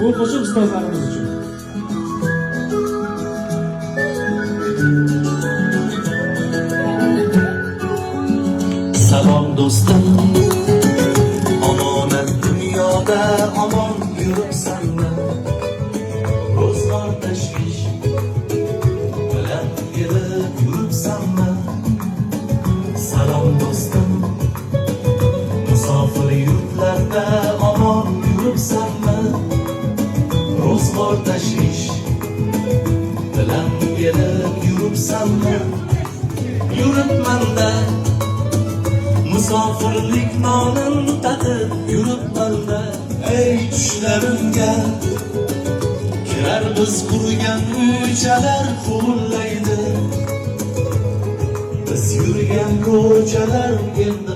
Bu qo'shiq ustozlarimiz uchun. Salom do'stim, omonat dunyoda omon yuribsanmi? Ro'zg'or tashvish bilan kelib yuribsanmi? Salom do'stim, musofir yurtlarda omon yuribsanmi? Ro'zg'or tashvish bilan kelib yuribsanmi? Yuribmanda musofirlik nonin tatib yuribmanda, ey tushlarimga kirar biz qurgan uychalar huvillaydi, biz yurgan ko'chalar endi